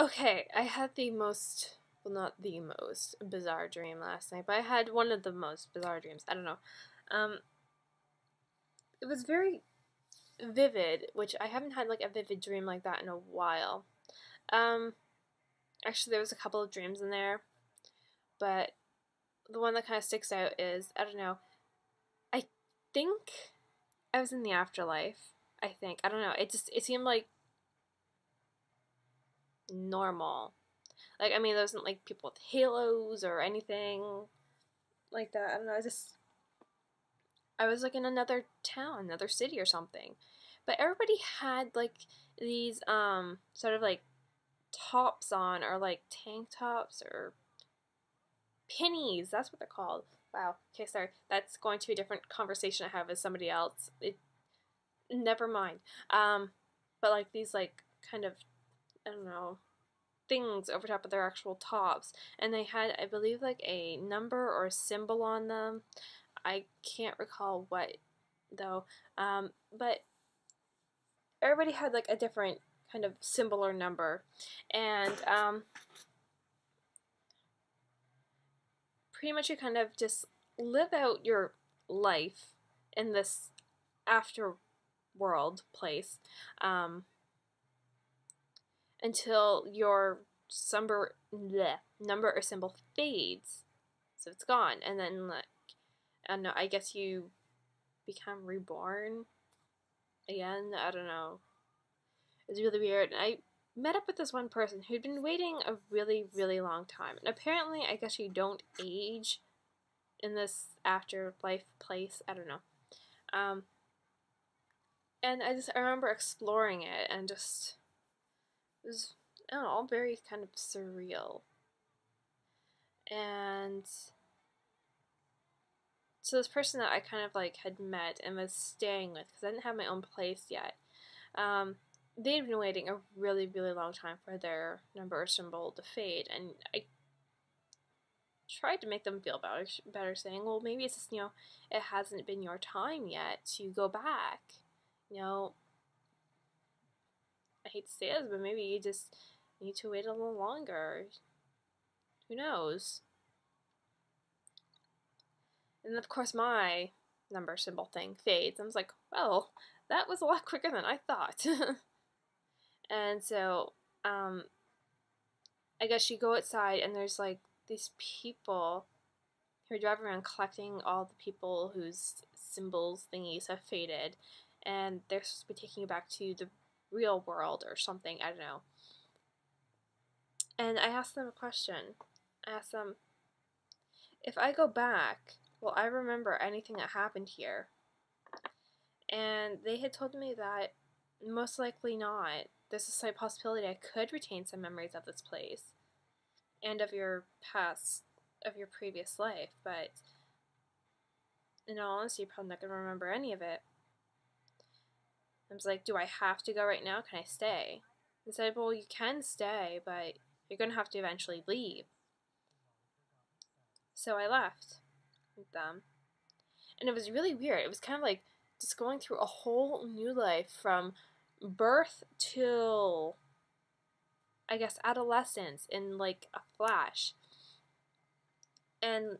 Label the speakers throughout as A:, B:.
A: Okay, I had the most, well, not the most bizarre dream last night, but I had one of the most bizarre dreams. I don't know. Um, it was very vivid, which I haven't had like a vivid dream like that in a while. Um, Actually, there was a couple of dreams in there, but the one that kind of sticks out is, I don't know, I think I was in the afterlife. I think. I don't know. It seemed like normal. Like, I mean, there wasn't like people with halos or anything like that. I don't know. I was like in another town, another city or something. But everybody had like these sort of like tops on, or like tank tops or pennies. That's what they're called. Wow. Okay, sorry. That's going to a different conversation I have with somebody else. Never mind. But like these like kind of, I don't know, things over top of their actual tops, and they had, I believe, like a number or a symbol on them. I can't recall what though. But everybody had like a different kind of symbol or number, and pretty much you kind of just live out your life in this afterworld place, until your number or symbol fades, so it's gone, and then like, I don't know, I guess you become reborn again. I don't know. It's really weird. And I met up with this one person who'd been waiting a really, really long time. And apparently, I guess you don't age in this afterlife place. I don't know. And I remember exploring it, and just, it was, I don't know, all very kind of surreal. And so this person that I kind of like had met and was staying with, because I didn't have my own place yet, they'd been waiting a really, really long time for their number or symbol to fade, and I tried to make them feel better, saying, well, maybe it's just, it hasn't been your time yet to go back. I hate to say this, but maybe you just need to wait a little longer. Who knows? And of course my number symbol thing fades. I was like, well, that was a lot quicker than I thought. And so, I guess you go outside, and there's like these people who are driving around collecting all the people whose symbols thingies have faded, and they're supposed to be taking you back to the real world or something. I don't know. And I asked them a question. I asked them, if I go back, will I remember anything that happened here? And they had told me that most likely not. There's a slight possibility I could retain some memories of this place and of your past, of your previous life, but in all honesty, you're probably not going to remember any of it. I was like, do I have to go right now? Can I stay? They said, well, you can stay, but you're going to have to eventually leave. So I left with them. And it was really weird. It was kind of like just going through a whole new life from birth till, I guess, adolescence in like a flash. And,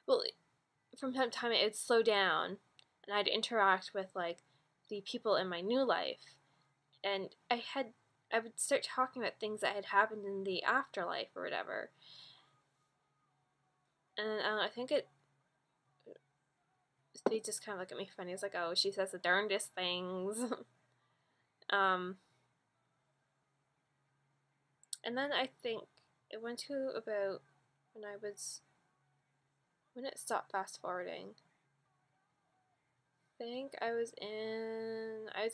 A: well, from time to time it would slow down, and I'd interact with like the people in my new life, and I would start talking about things that had happened in the afterlife or whatever. And I think they just kind of look at me funny. It's like, oh, she says the darndest things. And then I think it went to about when it stopped fast forwarding. I think I was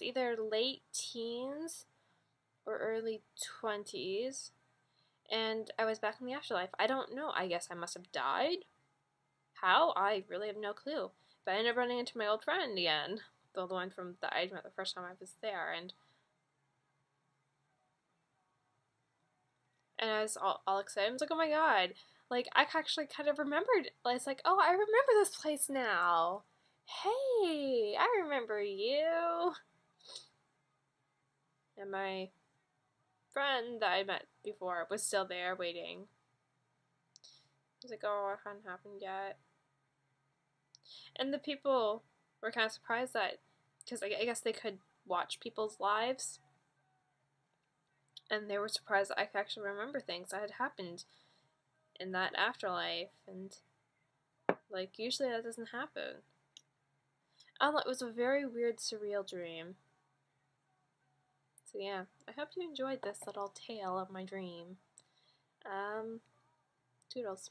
A: either late teens or early 20s, and I was back in the afterlife. I don't know. I guess I must have died. How? I really have no clue. But I ended up running into my old friend again, the one from that I met the first time I was there, and I was all excited. I was like, oh my god, like, I actually kind of remembered. It's like, oh, I remember this place now. Hey, I remember you. And my friend that I met before was still there waiting. I was like, oh, it hadn't happened yet. And the people were kind of surprised that, because I guess they could watch people's lives, and they were surprised that I could actually remember things that had happened in that afterlife, and like usually that doesn't happen. It was a very weird, surreal dream. So yeah, I hope you enjoyed this little tale of my dream. Toodles.